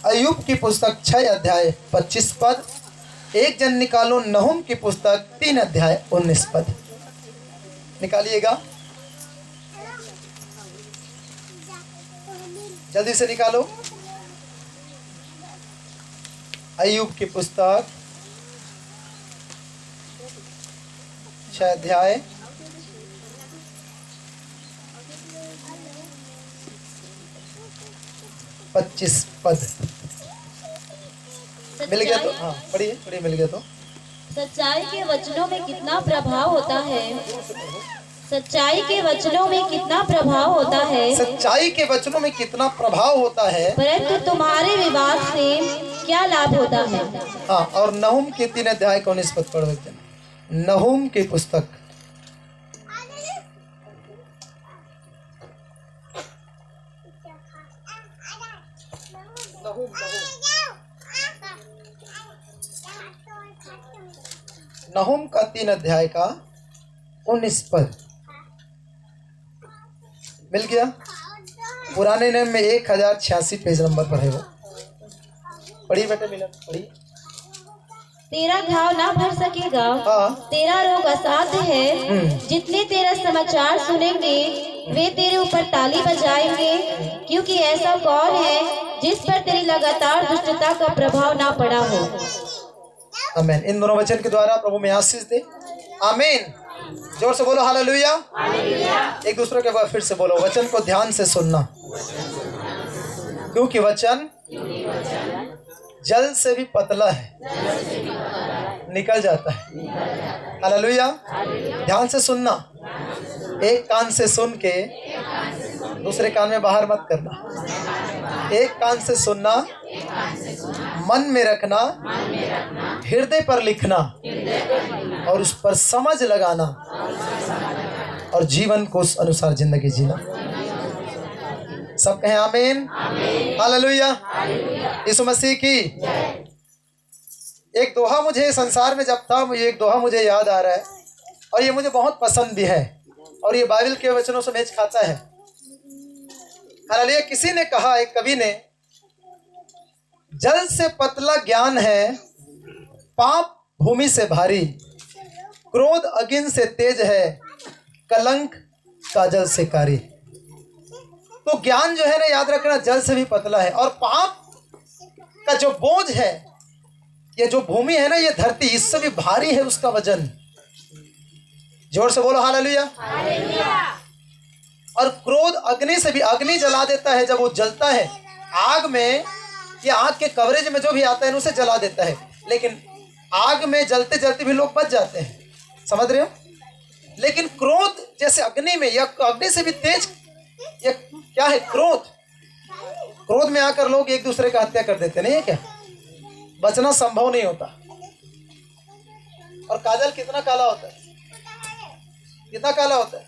अय्यूब की पुस्तक 6 अध्याय 25 पद। एक जन निकालो नहुम की पुस्तक 3 अध्याय 19 पद। निकालिएगा, जल्दी से निकालो। अय्यूब की पुस्तक 6 अध्याय 25 पद। मिल गया तो हाँ पढ़िए पढ़िए। मिल गया तो सच्चाई के वचनों में कितना प्रभाव होता है। सच्चाई के वचनों में कितना प्रभाव होता है। सच्चाई के वचनों में कितना प्रभाव होता है, परंतु तुम्हारे विवाद से क्या लाभ होता है। हाँ। और नहुम के 3 अध्याय 19 पद पढ़ो। नहुम की पुस्तक नहुम का 3 अध्याय का 19 पद। मिल गया। पुराने नियम में 1086 पेज नंबर पर है वो। पढ़िए बेटे, मिला पढ़िए। तेरा घाव ना भर सकेगा, हाँ। तेरा रोग असाध्य है। जितने तेरा समाचार सुनेंगे वे तेरे ऊपर ताली बजाएंगे, क्योंकि ऐसा कौन है जिस पर तेरी लगातार दुष्टता का प्रभाव ना पड़ा हो। आमीन। इन दोनों वचन के द्वारा प्रभु में आशीष दे। आमीन। जोर से बोलो हालेलुया। एक दूसरे के बाद फिर से बोलो, वचन को ध्यान से सुनना, क्योंकि वचन जल से भी पतला है, निकल जाता है। हालेलुया। ध्यान से सुनना, एक कान से सुन के दूसरे कान में बाहर मत करना। एक कान से सुनना, मन में रखना, हृदय पर लिखना और उस पर समझ लगाना और जीवन को उस अनुसार जिंदगी जीना। सब कहें आमीन। हालेलुया। यीशु मसीह की। एक दोहा मुझे संसार में जब था, मुझे एक दोहा मुझे याद आ रहा है और ये मुझे बहुत पसंद भी है और ये बाइबल के वचनों से मेच खाता है। हालेलुया। किसी ने कहा, एक कवि ने, जल से पतला ज्ञान है, पाप भूमि से भारी, क्रोध अग्नि से तेज है, कलंक काजल से कारी। तो ज्ञान जो है ना, याद रखना, जल से भी पतला है और पाप का जो बोझ है, ये जो भूमि है ना, ये धरती, इससे भी भारी है उसका वजन। जोर से बोलो हालेलुया। और क्रोध अग्नि से भी, अग्नि जला देता है। जब वो जलता है आग में, या आग के कवरेज में जो भी आता है उसे जला देता है, लेकिन आग में जलते जलते भी लोग बच जाते हैं। समझ रहे हो? लेकिन क्रोध जैसे अग्नि में, या अग्नि से भी तेज, ये क्या है? क्रोध। क्रोध में आकर लोग एक दूसरे का हत्या कर देते, नहीं है क्या? बचना संभव नहीं होता। और काजल कितना काला होता है? कितना काला होता है?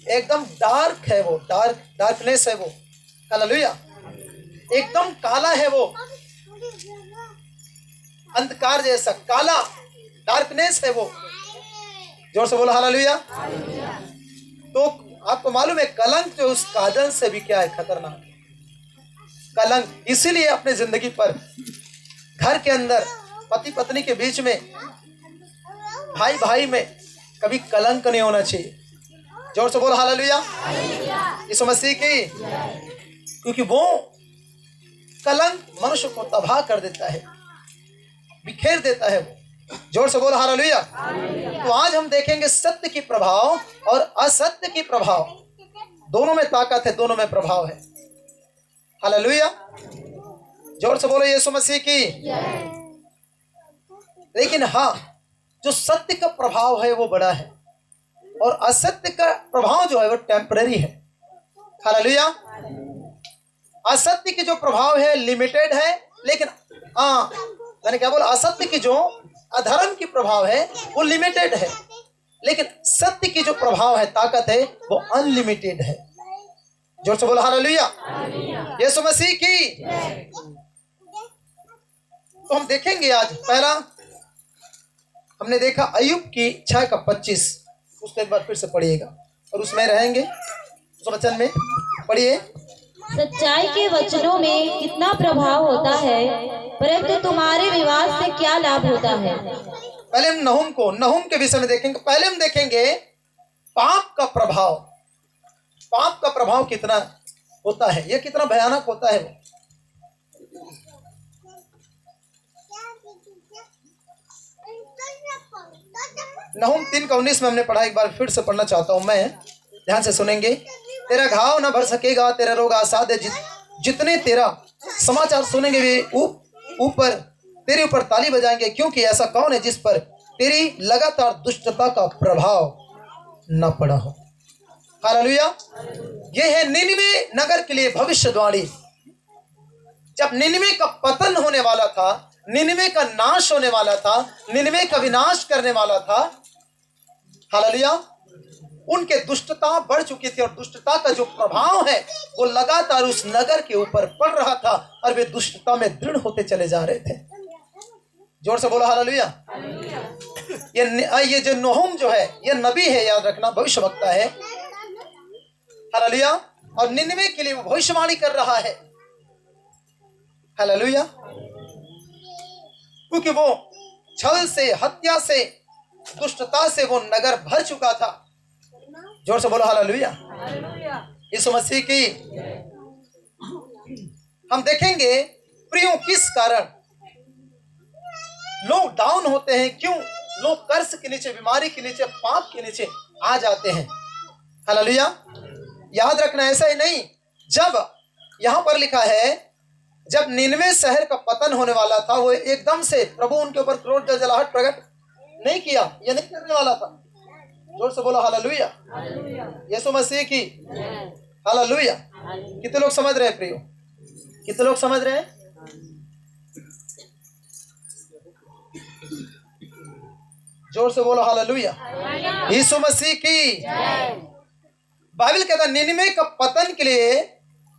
एकदम डार्क है वो, डार्कनेस है वो। हालेलुया। एकदम काला है वो, अंधकार जैसा काला, डार्कनेस है वो। जोर से बोलो हालेलुया। तो आपको मालूम है, कलंक जो उस काजल से भी क्या है? खतरनाक कलंक। इसीलिए अपने जिंदगी पर, घर के अंदर, पति पत्नी के बीच में, भाई भाई में कभी कलंक नहीं होना चाहिए। जोर से बोलो हालेलुया। यीशु मसीह की। क्योंकि वो कलंक मनुष्य को तबाह कर देता है, बिखेर देता है वो। जोर से बोलो हालेलुया। तो आज हम देखेंगे सत्य की प्रभाव और असत्य की प्रभाव, दोनों में ताकत है, दोनों में प्रभाव है। हालेलुया। जोर से बोलो यीशु मसीह की। लेकिन हाँ, जो सत्य का प्रभाव है वो बड़ा है और असत्य का प्रभाव जो है वो टेम्पररी है। हालेलुया। असत्य की जो प्रभाव है लिमिटेड है, लेकिन मैंने क्या बोला, असत्य की जो अधर्म की प्रभाव है वो लिमिटेड है, लेकिन सत्य की जो प्रभाव है, ताकत है, वो अनलिमिटेड है। जोर से बोलो हालेलुया। यीशु मसीह की। तो हम देखेंगे आज, पहला हमने देखा अय्यूब की 6 का 25, उसको एक बार फिर से पढ़िएगा और उसमें रहेंगे। उस वचन में पढ़िए, सच्चाई के वचनों में कितना प्रभाव होता है, परंतु तुम्हारे विवाद से क्या लाभ होता है। पहले हम नहुम के विषय में देखेंगे। पहले हम देखेंगे पाप का प्रभाव। पाप का प्रभाव कितना होता है, यह कितना भयानक होता है। नहुम 3:19 में हमने पढ़ा, एक बार फिर से पढ़ना चाहता हूं मैं, ध्यान से सुनेंगे। तेरा घाव न भर सकेगा, तेरा रोग आसाद है। जितने तेरा समाचार सुनेंगे वे ऊपर तेरे ऊपर ताली बजाएंगे, क्योंकि ऐसा कौन है जिस पर तेरी लगातार दुष्टता का प्रभाव न पड़ा हो। हालेलुया। यह है निनवे नगर के लिए भविष्यवाणी। जब निनवे का पतन होने वाला था, निनवे का नाश होने वाला था, निनवे का विनाश करने वाला था, हालेलुया, उनके दुष्टता बढ़ चुकी थी और दुष्टता का जो प्रभाव है वो लगातार उस नगर के ऊपर पड़ रहा था और वे दुष्टता में दृढ़ होते चले जा रहे थे। जोर से बोलो हालेलुया। ये जो नहुम जो है, ये नबी है, याद रखना, भविष्यवक्ता है। हालेलुया। और निनवे के लिए वो भविष्यवाणी कर रहा है। हालेलुया। क्योंकि वो छल से, हत्या से, दुष्टता से वो नगर भर चुका था। जोर से बोलो हालेलुया। यीशु मसीह की। हम देखेंगे प्रियों, किस कारण लोग डाउन होते हैं, क्यों लोग कर्ज के नीचे, बीमारी के नीचे, पाप के नीचे आ जाते हैं। हालेलुया। याद रखना, ऐसा ही नहीं। जब यहां पर लिखा है, जब निनवे शहर का पतन होने वाला था, वो एकदम से प्रभु उनके ऊपर क्रोध जलजलाहट प्रकट नहीं किया, यह नहीं करने वाला था। जोर से बोलो हालेलुया। यीशु मसीह की। हालेलुया। कितने लोग समझ रहे हैं प्रियो? कितने लोग समझ रहे हैं? जोर से बोलो हालेलुया। यीशु मसीह की। बाइबल कहता है निनवे का पतन के लिए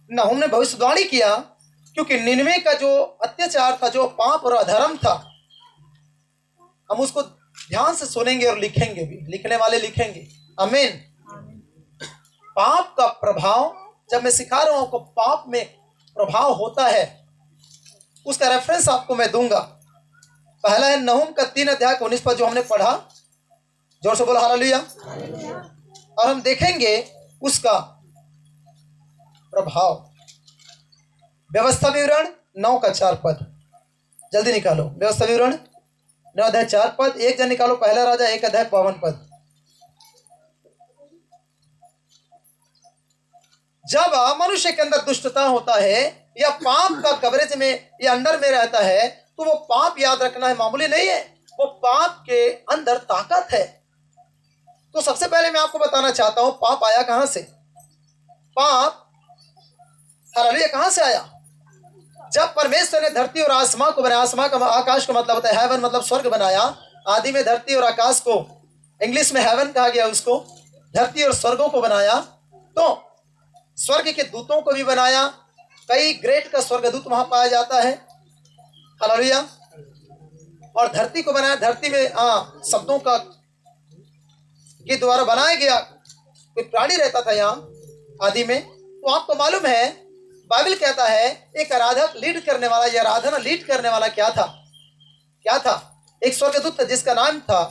नहुम ने भविष्यवाणी किया, क्योंकि निनवे का जो अत्याचार था, जो पाप और अधर्म था, हम उसको ध्यान से सुनेंगे और लिखेंगे भी। लिखने वाले लिखेंगे। आमीन। पाप का प्रभाव, जब मैं सिखा रहा हूं आपको पाप में प्रभाव होता है, उसका रेफरेंस आपको मैं दूंगा। पहला है नहुम का 3:19 पर जो हमने पढ़ा। जोर से बोलो हालेलुया। और हम देखेंगे उसका प्रभाव। व्यवस्था विवरण 9:4। जल्दी निकालो। व्यवस्था विवरण 9:4। एक जन निकालो। पहला राजा 1:52। जब मनुष्य के अंदर दुष्टता होता है या पाप का कवरेज में या अंडर में रहता है, तो वो पाप, याद रखना है, मामूली नहीं है। वो पाप के अंदर ताकत है। तो सबसे पहले मैं आपको बताना चाहता हूं पाप आया कहां से। पाप, हालेलुया, कहां से आया? जब परमेश्वर ने धरती और आसमान को बनाया, आसमान का, आकाश का मतलब होता है हेवन, मतलब स्वर्ग बनाया। आदि में धरती और आकाश को, इंग्लिश में हेवन कहा गया उसको, धरती और स्वर्गों को बनाया। तो स्वर्ग के दूतों को भी बनाया। कई ग्रेड का स्वर्गदूत वहां पाया जाता है। हालेलुया। और धरती को बनाया। धरती में शब्दों का के द्वारा बनाया गया। कोई प्राणी रहता था यहाँ आदि में। तो आपको मालूम है, बाइबल कहता है एक आराधक लीड करने वाला, या आराधना लीड करने वाला क्या था? क्या था? एक स्वर्गदूत था जिसका नाम था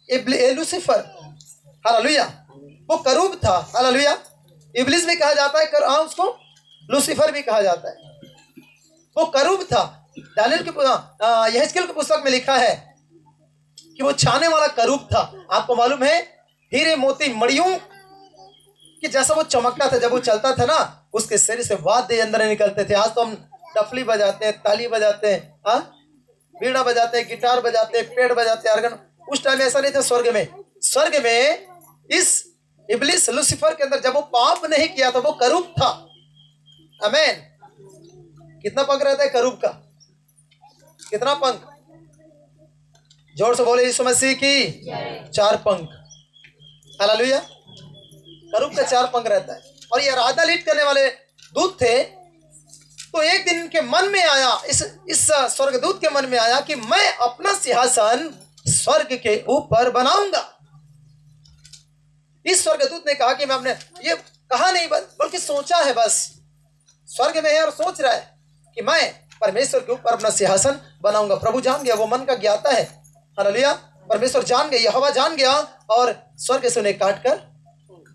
लूसीफर। हालेलुया। वो करूब था। हालेलुया। इब्लिस भी कहा जाता है, उसको लूसीफर भी कहा जाता है। वो करूब था। दानियल के यहेजकेल की पुस्तक में लिखा है कि वो छाने वाला करूब था। आपको मालूम है, हीरे मोती मड़ियों कि जैसा वो चमकता था, जब वो चलता था ना, उसके शरीर से वाद्य यंत्र निकलते थे। आज तो हम डफली बजाते हैं, ताली बजाते हैं, बीड़ा बजाते हैं, गिटार बजाते हैं, पेड़ बजाते हैं, ऑर्गन। उस टाइम ऐसा नहीं था। स्वर्ग में इस इब्लिस लूसीफर के अंदर जब वो पाप नहीं किया था, वो करूब था। आमीन। कितना पंख रहता है करूब का? कितना पंख? जोर से बोले यीशु मसीह की। 4 पंख। हालेलुया। करूब का 4 पंख रहता है। और ये आराधना लीड करने वाले दूत थे। तो एक दिन इनके मन में आया, इस स्वर्गदूत के मन में आया कि मैं अपना सिंहासन स्वर्ग के ऊपर बनाऊंगा। इस स्वर्गदूत ने कहा कि मैं अपने, ये कहा नहीं बल्कि सोचा है बस स्वर्ग में है और सोच रहा है कि मैं परमेश्वर के ऊपर अपना सिंहासन बनाऊंगा। प्रभु जान गया, वो मन का ज्ञाता है। हालेलुया। परमेश्वर जान गया, यहोवा जान गया और स्वर्ग से उन्हें काट कर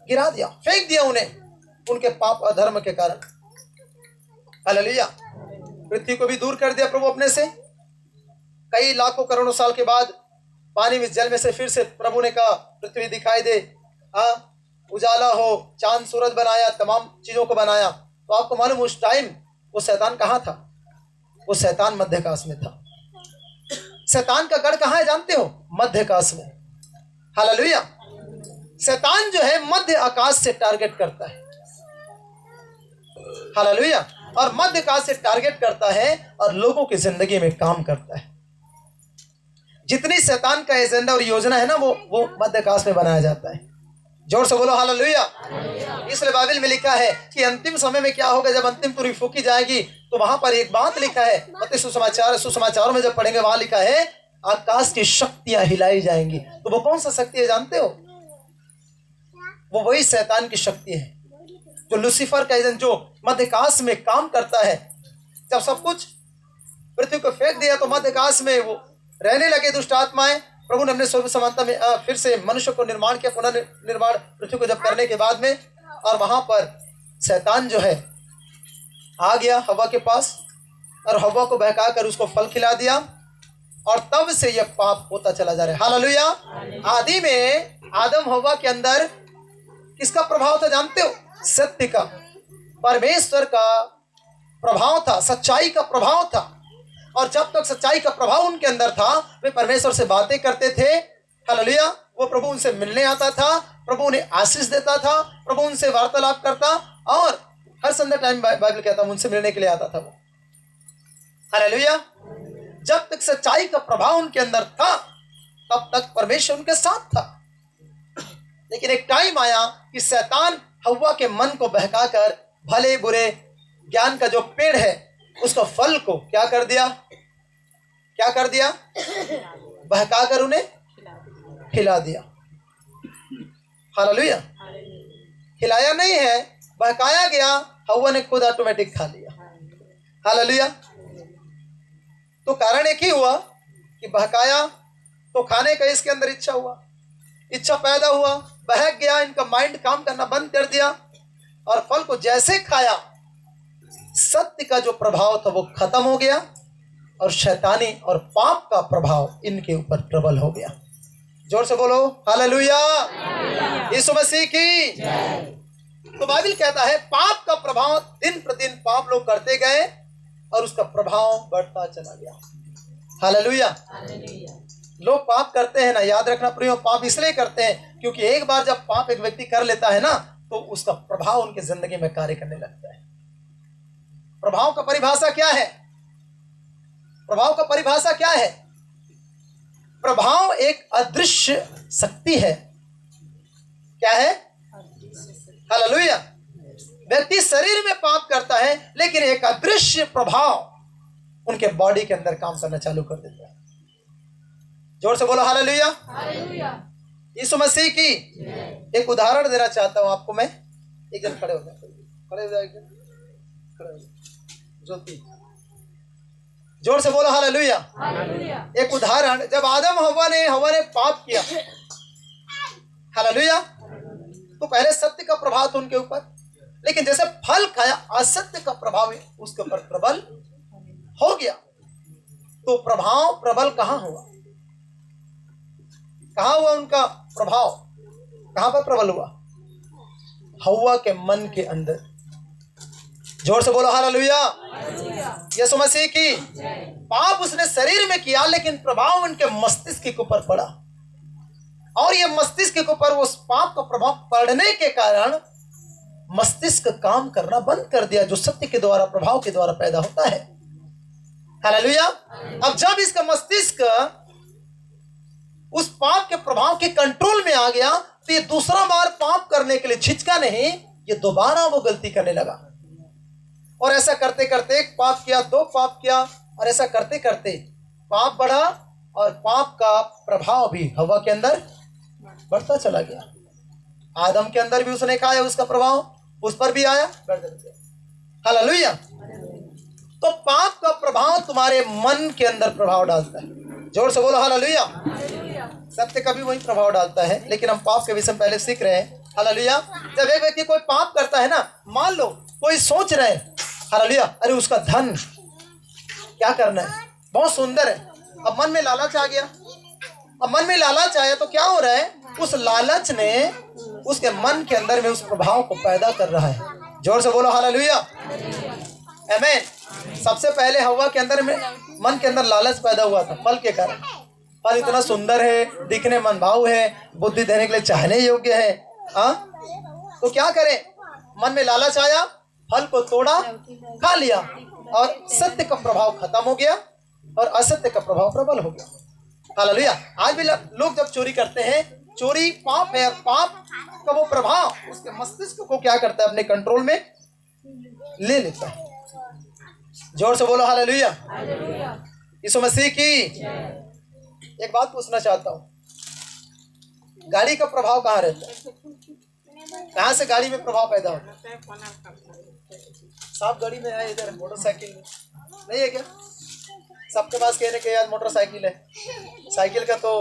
गिरा दिया, फेंक दिया उन्हें उनके पाप अधर्म के कारण। हालेलुया। पृथ्वी को भी दूर कर दिया प्रभु अपने से। कई लाखों करोड़ों साल के बाद पानी में, जल में से फिर से प्रभु ने कहा पृथ्वी दिखाई दे, उजाला हो, चांद सूरज बनाया, तमाम चीजों को बनाया। तो आपको मालूम उस टाइम वो शैतान कहाँ था? वो शैतान मध्य आकाश में था। शैतान का गढ़ कहाँ है जानते हो? मध्य आकाश में। हालेलुया। शैतान जो है मध्य आकाश से टारगेट करता है। हालेलुया। और मध्य आकाश से टारगेट करता है और लोगों की जिंदगी में काम करता है। जितनी शैतान का एजेंडा और योजना है ना, वो मध्य आकाश में बनाया जाता है। जोर से बोलो हालेलुया। इसलिए बाइबल में लिखा है कि अंतिम समय में क्या होगा, जब अंतिम तुरही फूकी जाएगी तो वहां पर एक बात लिखा है, मत्ती सुसमाचार में जब पढ़ेंगे वहां लिखा है आकाश की शक्तियां हिलाई जाएंगी। तो वो कौन सा शक्ति है जानते हो? वो वही शैतान की शक्ति है, जो लूसीफर का एजेंट, जो मध्य आकाश में काम करता है। जब सब कुछ पृथ्वी को फेंक दिया तो मध्य आकाश में वो रहने लगे दुष्ट आत्माएं। प्रभु ने अपने स्वरूप समानता में फिर से मनुष्य को निर्माण किया, पुनर्निर्माण पृथ्वी को जब करने के बाद में, और वहां पर शैतान जो है आ गया हवा के पास और हवा को बहका कर उसको फल खिला दिया और तब से यह पाप होता चला जा रहा है। हालेलुया। आदि में आदम हवा के अंदर किसका प्रभाव था जानते हो? सत्य का, परमेश्वर का प्रभाव था, सच्चाई का प्रभाव था। और जब तक सच्चाई का प्रभाव उनके अंदर था, वे परमेश्वर से बातें करते थे। हालेलुया। वो प्रभु उनसे मिलने आता था, प्रभु उन्हें आशीष देता था, प्रभु उनसे वार्तालाप करता और हर संडे टाइम बाइबल कहता उनसे मिलने के लिए आता था वो। हालेलुया। जब तक सच्चाई का प्रभाव उनके अंदर था तब तक परमेश्वर उनके साथ था। लेकिन एक टाइम आया कि शैतान हव्वा के मन को बहकाकर भले बुरे ज्ञान का जो पेड़ है उसका फल को क्या कर दिया? बहकाकर उन्हें खिला दिया। हालेलुया। खिलाया नहीं है, बहकाया गया, हव्वा ने खुद ऑटोमेटिक खा लिया। हालेलुया। तो कारण एक ही हुआ कि बहकाया तो खाने का इसके अंदर इच्छा हुआ, इच्छा पैदा हुआ, बहक गया, इनका माइंड काम करना बंद कर दिया और फल को जैसे खाया सत्य का जो प्रभाव था वो खत्म हो गया और शैतानी और पाप का प्रभाव इनके ऊपर प्रबल हो गया। जोर से बोलो हालेलुया। यीशु मसीह की। तो बाइबल कहता है पाप का प्रभाव दिन प्रतिदिन पाप लोग करते गए और उसका प्रभाव बढ़ता चला गया। हालेलुया। लोग पाप करते हैं ना, याद रखना प्रियो, पाप इसलिए करते हैं क्योंकि एक बार जब पाप एक व्यक्ति कर लेता है ना तो उसका प्रभाव उनके जिंदगी में कार्य करने लगता है। प्रभाव का परिभाषा क्या है? प्रभाव का परिभाषा क्या है? प्रभाव एक अदृश्य शक्ति है। क्या है? हालेलुया। व्यक्ति शरीर में पाप करता है लेकिन एक अदृश्य प्रभाव उनके बॉडी के अंदर काम करना चालू कर देता है। जोर से बोलो हालेलुया। यीशु मसीह की। एक उदाहरण देना चाहता हूं आपको मैं। एक जन खड़े हो जाए, ज्योति। जोर से बोलो हालेलुया। एक उदाहरण, जब आदम हवा ने पाप किया, हालेलुया, तो पहले सत्य का प्रभाव था उनके ऊपर, लेकिन जैसे फल खाया असत्य का प्रभाव उसके ऊपर प्रबल हो गया। तो प्रभाव प्रबल कहां हुआ? कहां हुआ उनका प्रभाव? कहां पर प्रबल हुआ? हव्वा के मन के अंदर। जोर से बोलो हालेलुया। यीशु मसीह की। पाप उसने शरीर में किया लेकिन प्रभाव उनके मस्तिष्क के ऊपर पड़ा और ये मस्तिष्क के ऊपर उस पाप का प्रभाव पड़ने के कारण मस्तिष्क काम करना बंद कर दिया, जो सत्य के द्वारा, प्रभाव के द्वारा पैदा होता है। हालेलुया। अब जब इसका मस्तिष्क उस पाप के प्रभाव के कंट्रोल में आ गया तो ये दूसरा बार पाप करने के लिए झिझका नहीं, ये दोबारा वो गलती करने लगा। और ऐसा करते करते एक पाप किया, दो पाप किया, और ऐसा करते करते पाप बढ़ा और पाप का प्रभाव भी हवा के अंदर बढ़ता चला गया। आदम के अंदर भी उसने खाया, उसका प्रभाव उस पर भी आया, बढ़ गया। हालेलुया। तो पाप का प्रभाव तुम्हारे मन के अंदर प्रभाव डालता है। जोर से बोलो हालेलुया। सत्य का भी वही प्रभाव डालता है, लेकिन हम पाप के विषय में पहले सीख रहे हैं। हालेलुया। जब एक व्यक्ति कोई पाप करता है ना, मान लो कोई सोच रहे हैं, हालेलुया, अरे उसका धन क्या करना है, बहुत सुंदर है, अब मन में लालच आ गया। अब मन में लालच आया तो क्या हो रहा है, उस लालच ने उसके मन के अंदर में उस प्रभाव को पैदा कर रहा है। जोर से बोलो हालेलुया, आमीन। सबसे पहले हवा के अंदर में मन के अंदर लालच पैदा हुआ था फल के कारण। फल इतना सुंदर है, दिखने मन भाव है, बुद्धि देने के लिए चाहने योग्य है। हाँ, तो क्या करें, मन में लालच आया, फल को तोड़ा, खा लिया, और सत्य का प्रभाव खत्म हो गया और असत्य का प्रभाव प्रबल हो गया। हालेलुया। आज भी लोग जब चोरी करते हैं, चोरी पाप है, और पाप का वो प्रभाव उसके मस्तिष्क को क्या करता है, अपने कंट्रोल में ले लेता है। जोर से बोलो हालेलुया। यीशु मसीह की। एक बात पूछना चाहता हूँ, गाड़ी का प्रभाव कहाँ रहता है, कहाँ से गाड़ी में प्रभाव पैदा होता है? सब गाड़ी में है, इधर मोटरसाइकिल में नहीं है क्या? सबके पास कहने के आज मोटरसाइकिल है, साइकिल का तो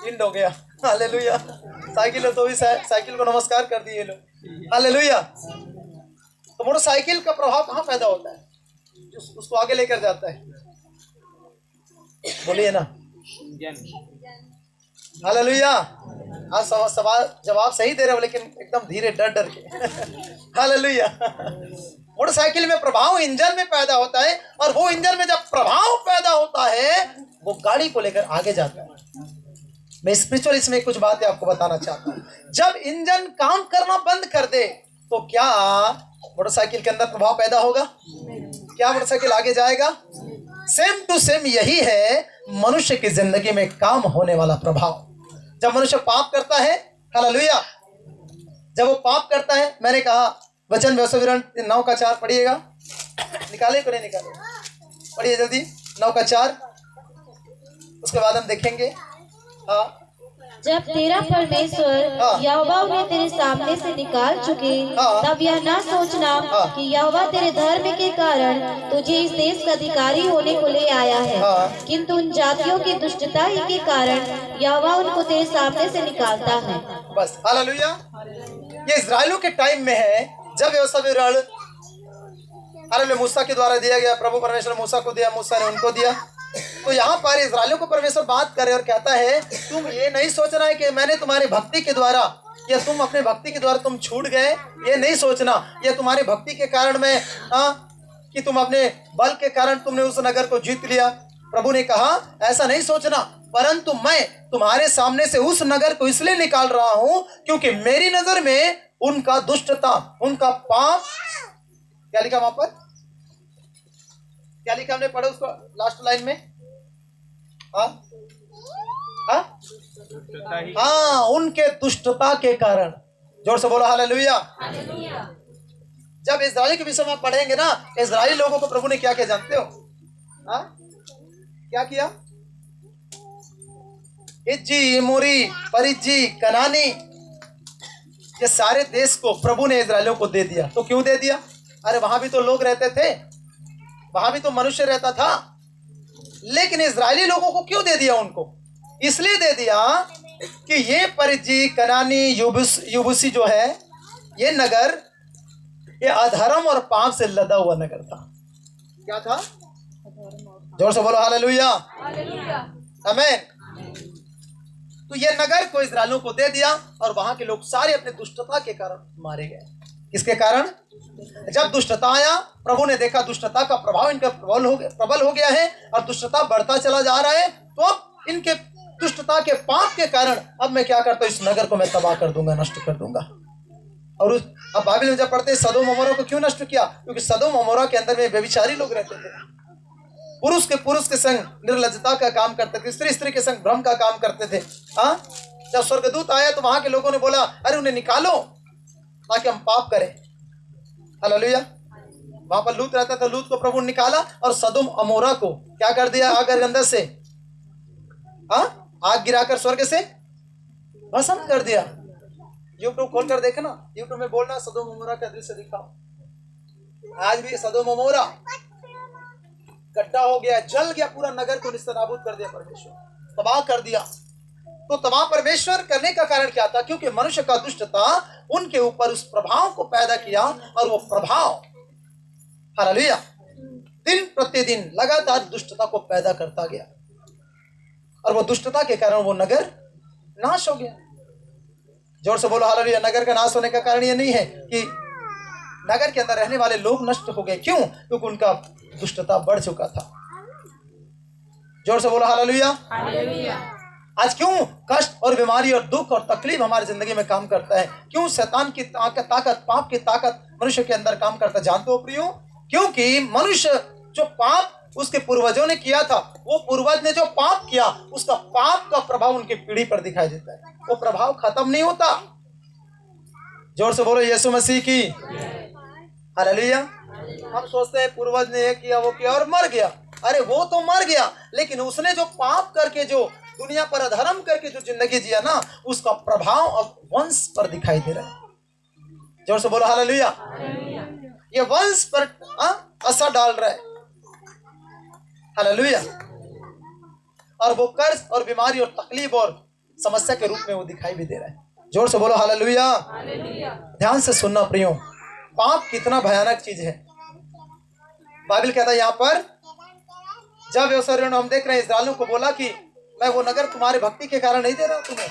इंड हो गया। हालेलुया। साइकिल है तो भी साइकिल को नमस्कार कर दिए लोग। हालेलुया। तो मोटरसाइकिल का प्रभाव कहाँ पैदा होता है, उसको आगे लेकर जाता है? बोलिए ना, हालेलुया। आज सवाल जवाब सही दे रहे हो, लेकिन एकदम धीरे, डर डर के। हालेलुया। मोटरसाइकिल में प्रभाव इंजन में पैदा होता है, और वो इंजन में जब प्रभाव पैदा होता है वो गाड़ी को लेकर आगे जाता है। मैं स्पिरिचुअल इसमें कुछ बातें आपको बताना चाहता हूँ। जब इंजन काम करना बंद कर दे तो क्या मोटरसाइकिल के अंदर प्रभाव पैदा होगा? क्या मोटरसाइकिल आगे जाएगा? सेम टू सेम यही है मनुष्य की जिंदगी में काम होने वाला प्रभाव। जब मनुष्य पाप करता है, हालेलुया, जब वो पाप करता है, मैंने कहा वचन व्यवस्था 9:4 पढ़िएगा। निकाले को नहीं निकाले, पढ़िए जल्दी 9:4, उसके बाद हम देखेंगे। हाँ, जब तेरा परमेश्वर यहोवा उन्हें तेरे सामने से निकाल चुके, तब यह ना सोचना कि यहोवा तेरे धर्म के कारण तुझे इस देश का अधिकारी होने को ले आया है, किंतु उन जातियों की दुष्टता ही के कारण यहोवा उनको तेरे सामने से निकालता है। बस हालेलुया। ये इस्राएलियों के टाइम में है, जब व्यवस्था विवरण हालेलुया मूसा के द्वारा दिया गया। प्रभु परमेश्वर ने मूसा को दिया, मूसा ने उनको दिया। तो यहाँ पर इस्राएलियों को परमेश्वर बात करे और कहता है, तुम ये नहीं सोचना है कि मैंने तुम्हारी भक्ति के द्वारा, या तुम अपने भक्ति के द्वारा तुम छूट गए, ये नहीं सोचना, या तुम्हारी भक्ति के कारण मैं कि तुम अपने बल के कारण तुमने उस नगर को जीत लिया। प्रभु ने कहा ऐसा नहीं सोचना, परंतु मैं तुम्हारे सामने से उस नगर को इसलिए निकाल रहा हूं क्योंकि मेरी नजर में उनका दुष्टता, उनका पाप, क्या लिखा वहां पर, क्या लिखा हमने पढ़ा उसको लास्ट लाइन में? हाँ, उनके दुष्टता के कारण। जोर से बोलो हालेलुया। जब इस्राएल के विषय में पढ़ेंगे ना, इस्राएली लोगों को प्रभु ने क्या किया जानते हो? क्या किया? हिज्जी, एमोरी, परिज्जी, कनानी, ये सारे देश को प्रभु ने इस्राएलियों को दे दिया। तो क्यों दे दिया? अरे वहां भी तो लोग रहते थे, वहां भी तो मनुष्य रहता था, लेकिन इस्राएली लोगों को क्यों दे दिया? उनको इसलिए दे दिया कि ये परिज्जी, कनानी, युबूसी जो है, ये नगर, ये अधर्म और पाप से लदा हुआ नगर था। क्या था? जोर से बोलो हालेलुया, आमीन। तो ये नगर को इस्राएलियों को दे दिया, और वहां के लोग सारे अपने दुष्टता के कारण मारे गए। किसके कारण? जब दुष्टता आया, प्रभु ने देखा दुष्टता का प्रभाव इनका प्रबल हो गया है और दुष्टता बढ़ता चला जा रहा है, तो अब इनके दुष्टता के पाप के कारण अब मैं क्या करता हूँ, इस नगर को मैं तबाह कर दूंगा, नष्ट कर दूंगा। और अब बाइबल में जब पढ़ते हैं सदोम अमोरा को क्यों नष्ट किया? क्योंकि सदोम अमोरा के अंदर में व्यभिचारी लोग रहते थे, पुरुष के संग निर्लज्जता का काम करते थे, स्त्री के संग भ्रम का काम करते थे। जब स्वर्गदूत आया तो वहां के लोगों ने बोला अरे उन्हें निकालो ताकि हम पाप करें। हालेलुया। वहां पर लूत रहता था, लूत को प्रभु ने निकाला और सदोम अमोरा को क्या कर दिया? आग के अंदर से आग गिराकर स्वर्ग से भस्म कर दिया। यूट्यूब खोल कर देखना, यूट्यूब में बोलना सदोम अमोरा का दृश्य दिखाओ, आज भी सदोम अमोरा गड्ढा हो गया, जल गया, पूरा नगर को निस्तनाबूद कर दिया परमेश्वर, तबाह कर दिया। तो तबाह परमेश्वर करने का कारण क्या था? क्योंकि मनुष्य का दुष्टता उनके ऊपर उस प्रभाव को पैदा किया, और वो प्रभाव हालेलुया दिन प्रतिदिन लगातार दुष्टता को पैदा करता गया, और वो दुष्टता के कारण वो नगर नाश हो गया। जोर से बोलो हालेलुया। नगर का नाश होने का कारण ये नहीं है कि नगर के अंदर रहने वाले लोग नष्ट हो गए। क्यों? क्योंकि उनका दुष्टता बढ़ चुका था। जोर से बोलो हालेलुया। आज क्यों कष्ट और बीमारी और दुख और तकलीफ हमारी जिंदगी में काम करता है? क्यों शैतान की ताकत, पाप की ताकत मनुष्य के अंदर काम करता है? जानते हो प्रियो, क्योंकि मनुष्य जो पाप उसके पूर्वजों ने किया था, वो पूर्वज ने जो पाप किया, उसका पाप का प्रभाव उनकी पीढ़ी पर दिखाई देता है। वो प्रभाव खत्म नहीं होता। जोर से बोलो यीशु मसीह की हालेलुया। हम सोचते हैं पूर्वज ने ये किया, वो किया और मर गया। अरे वो तो मर गया, लेकिन उसने जो पाप करके, जो दुनिया पर अधर्म करके जो जिंदगी जिया ना, उसका प्रभाव अब वंश पर दिखाई दे रहा है। जोर से बोलो हालेलुया। ये वंश पर असर डाल रहा है। हालेलुया। और वो कर्ज और बीमारी और तकलीफ और समस्या के रूप में वो दिखाई भी दे रहा है। जोर से बोलो हालेलुया। ध्यान से सुनना प्रियो, पाप कितना भयानक चीज है। बाइबल कहता है यहाँ पर, जब व्यवसायियों ने, हम देख रहे हैं, इस्राएलियों को बोला कि मैं वो नगर तुम्हारे भक्ति के कारण नहीं दे रहा हूं तुम्हें,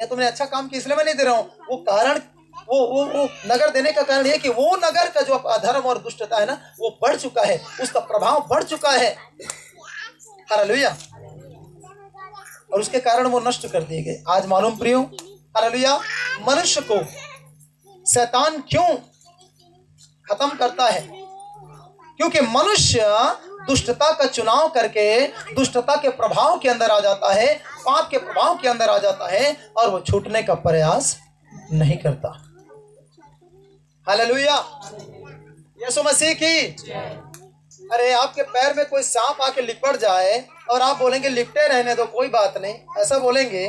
या तुमने अच्छा काम किया इसलिए मैं नहीं दे रहा हूं। वो कारण, वो नगर देने का कारण ये कि वो नगर का जो अधर्म और दुष्टता है ना, वो बढ़ चुका है, उसका प्रभाव बढ़ चुका है। हालेलुया। और उसके कारण वो नष्ट कर दिए गए। आज मालूम प्रियो, हालेलुया, मनुष्य को शैतान क्यों खत्म करता है? क्योंकि मनुष्य दुष्टता का चुनाव करके दुष्टता के प्रभाव के अंदर आ जाता है, पाप के प्रभाव के अंदर आ जाता है, और वो छूटने का प्रयास नहीं करता। हालेलुया। यीशु मसीह की। अरे आपके पैर में कोई सांप आके लिपट जाए और आप बोलेंगे लिपटे रहने दो, कोई बात नहीं, ऐसा बोलेंगे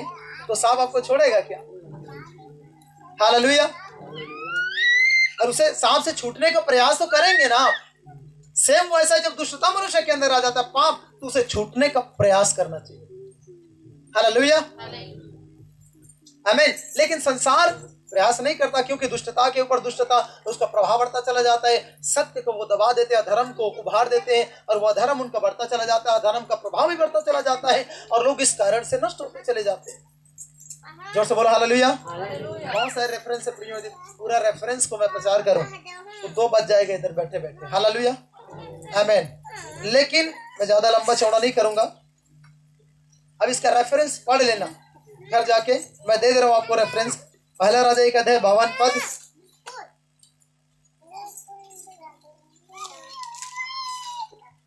तो सांप आपको छोड़ेगा क्या? हालेलुया। और उसे सांप से छूटने का प्रयास तो करेंगे ना। सेम वैसा जब दुष्टता मनुष्य के अंदर आ जाता है, पाप, तो उसे छूटने का प्रयास करना चाहिए। हालेलुया। आमीन। लेकिन संसार प्रयास नहीं करता, क्योंकि दुष्टता के ऊपर दुष्टता, उसका प्रभाव बढ़ता चला जाता है। सत्य को वो दबा देते हैं, अधर्म को उभार देते हैं, और वो अधर्म उनका बढ़ता चला जाता है, अधर्म का प्रभाव भी बढ़ता चला जाता है, और लोग इस कारण से नष्ट होते चले जाते हैं। जोर से बोलो हालेलुया। बहुत सारे रेफरेंस है प्रियो, पूरा रेफरेंस को मैं प्रचार करूं तो 2 बज जाएगा इधर बैठे बैठे। हालेलुया। आमीन। लेकिन मैं ज्यादा लंबा चौड़ा नहीं करूंगा। अब इसका रेफरेंस पढ़ लेना घर जाके, मैं दे रहा हूं आपको रेफरेंस। पहला राजा 1 अध्याय 52 पद।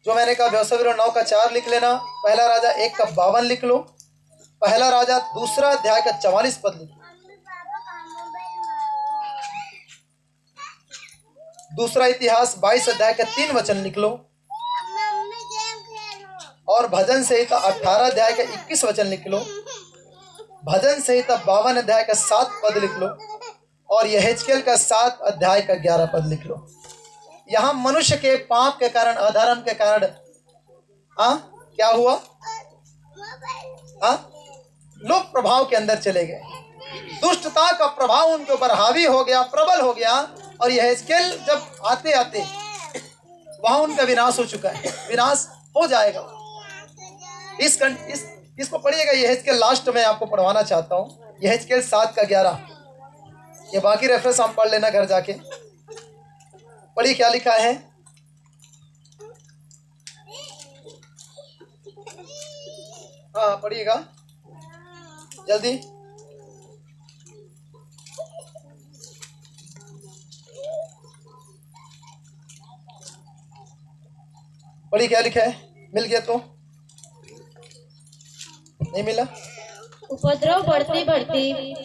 जो मैंने कहा व्यवसाय 9 का 4 लिख लेना, पहला राजा 1 का 52 लिख लो, पहला राजा 2 अध्याय का 44 पद लिख लो, 2 इतिहास 22 अध्याय का 3 वचन लिख लो, और भजन संहिता 18 अध्याय का 21 वचन लिख लो, भजन संहिता 52 अध्याय का 7 पद लिख लो, और यहेजकेल का 7 अध्याय का 11 पद लिख लो। यहाँ मनुष्य के पाप के कारण, अधर्म के कारण क्या हुआ? लोग प्रभाव के अंदर चले गए, दुष्टता का प्रभाव उनके ऊपर हावी हो गया, प्रबल हो गया, और यहेजकेल जब आते आते वहां उनका विनाश हो चुका है, विनाश हो जाएगा। इसको पढ़िएगा, यहेजकेल लास्ट में आपको पढ़वाना चाहता हूँ, यहेजकेल 7 का 11। ये बाकी रेफरेंस हम पढ़ लेना घर जाके। पढ़िए क्या लिखा है। हाँ पढ़िएगा जल्दी। पढ़िए क्या लिखा है। मिल गया तो नहीं मिला? उपद्रव बढ़ते बढ़ते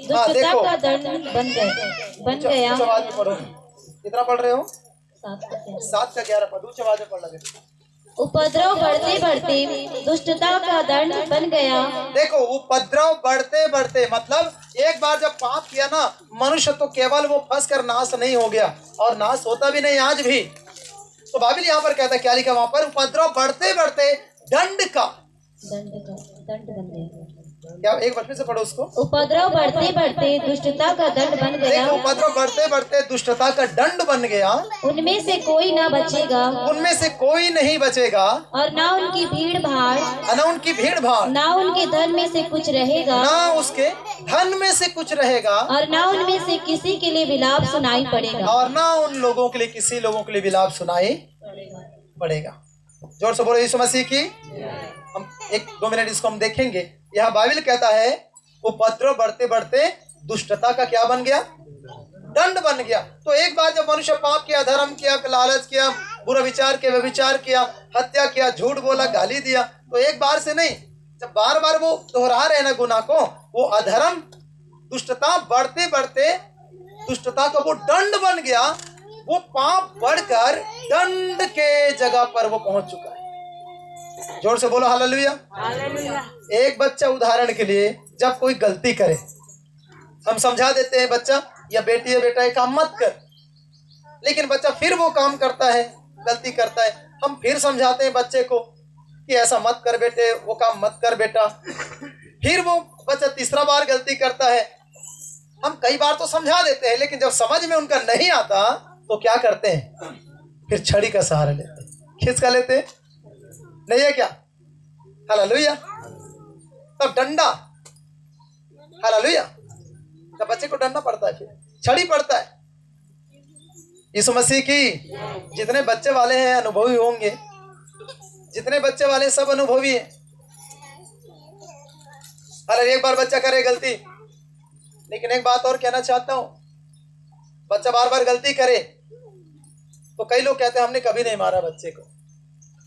दुष्टता का दंड बन गया। आवाज में पढ़ो। कितना पढ़ रहे हो? 7 का 11 पद ऊंची आवाज में पढ़ लगे। उपद्रव बढ़ते बढ़ते दुष्टता का दंड बन गया। देखो उपद्रव बढ़ते बढ़ते मतलब एक बार जब पाप किया ना मनुष्य, तो केवल वो फंस कर नाश नहीं हो गया, और नाश होता भी नहीं आज भी। तो बाइबल यहाँ पर कहता है, क्या लिखा वहां पर, उपद्रव बढ़ते बढ़ते दंड दंड बन गया। क्या, एक बार फिर से पढ़ो उसको। उपद्रव बढ़ते बढ़ते दुष्टता का दंड बन गया। देखो, उपद्रव बढ़ते बढ़ते दुष्टता का दंड बन गया। उनमें से कोई ना बचेगा, उनमें से कोई नहीं बचेगा, और ना उनकी भीड़ भाड़, ना उनकी भीड़ भाड़, ना उनके धन में से कुछ रहेगा, ना उसके धन में से कुछ रहेगा, और ना उनमें से किसी के लिए विलाप सुनाई पड़ेगा। और ना उन लोगों के लिए, किसी लोगों के लिए विलाप सुनाई पड़ेगा। जोर से बोलो यीशु मसीह की। हम 1-2 मिनट इसको हम देखेंगे। यह बाइबल कहता है उपद्रव बढ़ते बढ़ते दुष्टता का क्या बन गया, दंड बन गया। तो एक बार जब मनुष्य पाप किया, धर्म किया, लालच किया, बुरा विचार किया, व्यभिचार किया, हत्या किया, झूठ बोला, गाली दिया, तो एक बार से नहीं, जब बार बार वो दोहरा रहे ना गुनाह को, वो अधर्म दुष्टता बढ़ते बढ़ते दुष्टता का वो दंड बन गया। वो पाप बढ़कर दंड के जगह पर वो पहुंच चुका है। जोर से बोलो हालेलुया। एक बच्चा, उदाहरण के लिए, जब कोई गलती करे, हम समझा देते हैं बच्चा या बेटी या बेटा ये काम मत कर, लेकिन बच्चा फिर वो काम करता है, गलती करता है। हम फिर समझाते हैं बच्चे को कि ऐसा मत कर बेटे, वो काम मत कर बेटा। फिर वो बच्चा तीसरा बार गलती करता है। हम कई बार तो समझा देते हैं, लेकिन जब समझ में उनका नहीं आता तो क्या करते हैं, फिर छड़ी का सहारा लेते हैं। किसका लेते हैं? नहीं है क्या? हालेलुया। तब डंडा, हालेलुया, तब बच्चे को डंडा पड़ता है, फिर छड़ी पड़ता है। यीशु मसीह की। जितने बच्चे वाले हैं अनुभवी होंगे, जितने बच्चे वाले सब अनुभवी हैं। अरे एक बार बच्चा करे गलती, लेकिन एक बात और कहना चाहता हूं, बच्चा बार बार गलती करे तो कई लोग कहते हैं हमने कभी नहीं मारा बच्चे को,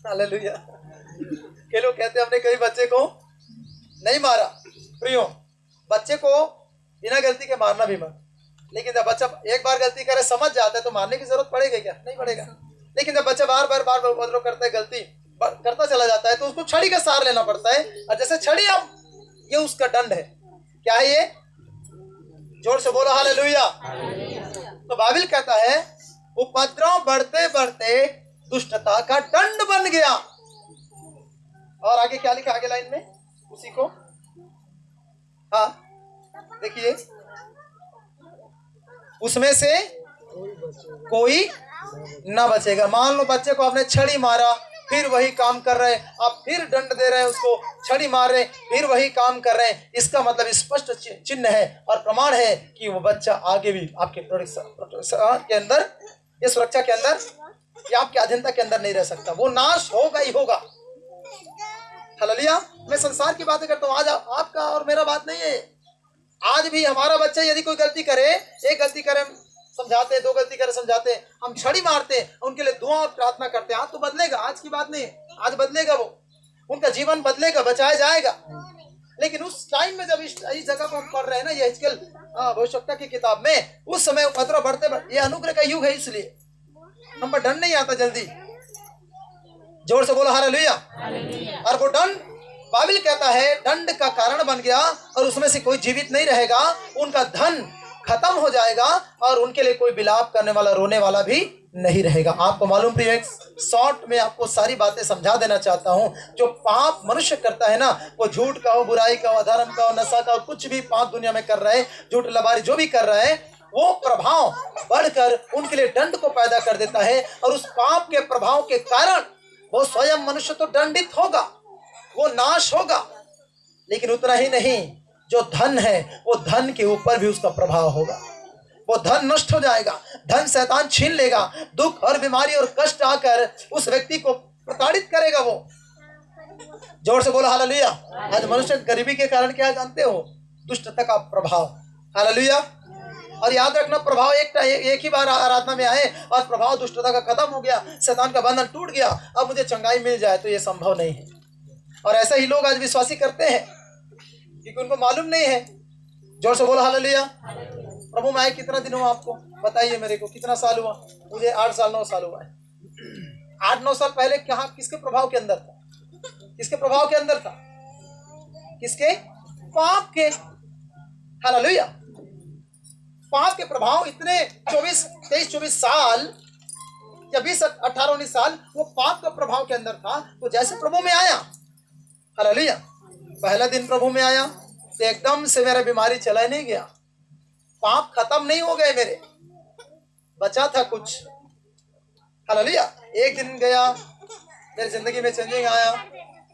हालेलुया। कई लोग कहते हैं हमने कभी बच्चे को नहीं मारा। प्रियो, बच्चे को बिना गलती के मारना भी मत, लेकिन जब बच्चा एक बार गलती करे, समझ जाता है, तो मारने की जरूरत पड़ेगी क्या? नहीं पड़ेगा। लेकिन जब बच्चा बार बार उपद्रव करता है, गलती करता चला जाता है, तो उसको छड़ी का सहारा लेना पड़ता है। और जैसे छड़ी, अब ये उसका दंड है। क्या है ये? जोर से बोलो हालेलुया। तो बाइबल कहता है उपद्रव बढ़ते बढ़ते दुष्टता का दंड बन गया। और आगे क्या लिखा, आगे लाइन में उसी को, हाँ देखिए, उसमें से कोई ना बचेगा। मान लो बच्चे को आपने छड़ी मारा, फिर वही काम कर रहे हैं, आप फिर दंड दे रहे हैं, उसको छड़ी मार रहे हैं, फिर वही काम कर रहे हैं। इसका मतलब स्पष्ट चिन्ह है और प्रमाण है कि वो बच्चा आगे भी आपके प्रोटेक्शन के अंदर, ये सुरक्षा के अंदर या आपके अधीनता के अंदर नहीं रह सकता। वो नाश होगा ही होगा। हालेलुया। मैं संसार की बातें करता हूँ, आज आपका और मेरा बात नहीं है। आज भी हमारा बच्चा यदि कोई गलती करे, एक गलती करे समझाते हैं, 2 गलती करे समझाते हैं, हम छड़ी मारते हैं, उनके लिए दुआ और प्रार्थना करते हैं। आज तो बदलेगा, आज की बात नहीं है, आज बदलेगा, वो उनका जीवन बदलेगा, बचाया जाएगा। लेकिन उस टाइम में जब इस जगह को हम पढ़ रहे हैं ना, ये हिजकिय्याह भविष्यवक्ता की किताब में, उस समय उपद्रव बढ़ते बढ़ते, ये अनुग्रह का युग है, इसलिए हम पर दंड नहीं आता जल्दी। जोर से बोलो हालेलुया। और वो दंड, बाइबल कहता है दंड का कारण बन गया, और उसमें से कोई जीवित नहीं रहेगा, उनका धन खत्म हो जाएगा, और उनके लिए कोई विलाप करने वाला, रोने वाला भी नहीं रहेगा। आपको मालूम, प्रिय, एक शॉर्ट में आपको सारी बातें समझा देना चाहता हूं। जो पाप मनुष्य करता है ना, वो झूठ का हो, बुराई का हो, अधर्म का हो, नशा का हो, कुछ भी पाप दुनिया में कर रहे हैं, झूठ लबारी जो भी कर रहे हैं, वो प्रभाव बढ़कर उनके लिए दंड को पैदा कर देता है। और उस पाप के प्रभाव के कारण वो स्वयं मनुष्य तो दंडित होगा, वो नाश होगा, लेकिन उतना ही नहीं, जो धन है वो धन के ऊपर भी उसका प्रभाव होगा। वो धन नष्ट हो जाएगा, धन शैतान छीन लेगा, दुख और बीमारी और कष्ट आकर उस व्यक्ति को प्रताड़ित करेगा। वो जोर से बोलो हालेलुया। आज मनुष्य गरीबी के कारण क्या जानते हो? दुष्टता का प्रभाव। हालेलुया। और याद रखना, प्रभाव एक ही बार आराधना में आए और प्रभाव दुष्टता का खत्म हो गया, शैतान का बंधन टूट गया, अब मुझे चंगाई मिल जाए, तो ये संभव नहीं है। और ऐसा ही लोग आज विश्वासी करते हैं, क्योंकि उनको मालूम नहीं है। जोर से बोलो हालेलुया। प्रभु मैं कितना दिन हुआ आपको बताइए, मेरे को कितना साल हुआ? मुझे 8 साल 9 साल हुआ है। 8-9 साल पहले कहाँ, किसके प्रभाव के अंदर था? किसके प्रभाव के अंदर था? किसके? पाप के। या 20-18-19 साल वो पाप का प्रभाव के अंदर था। तो जैसे प्रभु में आया, हालेलुया, पहला दिन प्रभु में आया तो एकदम से मेरा बीमारी चला नहीं गया, पाप खत्म नहीं हो गए मेरे, बचा था कुछ। हालेलुया। एक दिन गया, मेरी जिंदगी में चेंजिंग आया,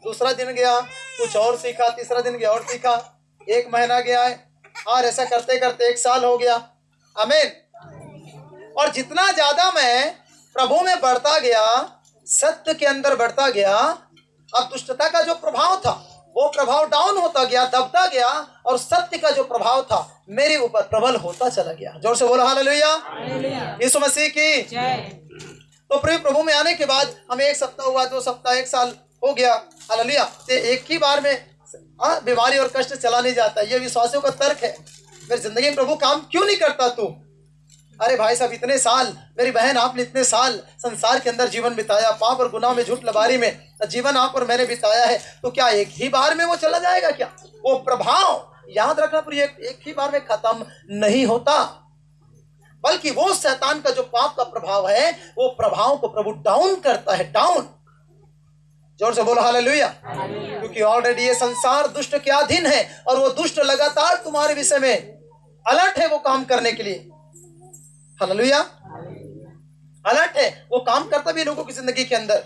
दूसरा दिन गया कुछ और सीखा, तीसरा दिन गया और सीखा, 1 महीना गया है, और ऐसा करते करते 1 साल हो गया। आमीन। और जितना ज्यादा मैं प्रभु में बढ़ता गया, सत्य के अंदर बढ़ता गया, अब दुष्टता का जो प्रभाव था वो प्रभाव डाउन होता गया, दबता गया, और सत्य का जो प्रभाव था मेरे ऊपर प्रबल होता चला गया। जोर से बोलो हालेलुया, यीशु मसीह की जय। तो प्रभु में आने के बाद हमें 1 सप्ताह हुआ, 2 सप्ताह, 1 साल हो गया, हालेलुया। तो एक ही बार में बीमारी और कष्ट चला नहीं जाता। ये विश्वासियों का तर्क है, मेरी जिंदगी में प्रभु काम क्यों नहीं करता तू? अरे भाई साहब, इतने साल, मेरी बहन आपने इतने साल संसार के अंदर जीवन बिताया, पाप और गुनाह में, झूठ लबारी में जीवन आप और मैंने बिताया है, तो क्या एक ही बार में वो चला जाएगा क्या? वो प्रभाव याद रखना पूरी एक ही बार में खत्म नहीं होता, बल्कि वो शैतान का जो पाप का प्रभाव है वो प्रभाव को प्रभु डाउन करता है, डाउन। जोर से बोलो हालेलुया। क्योंकि ऑलरेडी ये संसार दुष्ट के अधीन है, और वो दुष्ट लगातार तुम्हारे विषय में अलर्ट है वो काम करने के लिए। हालेलुया, अलर्ट है, वो काम करता भी लोगों की जिंदगी के अंदर।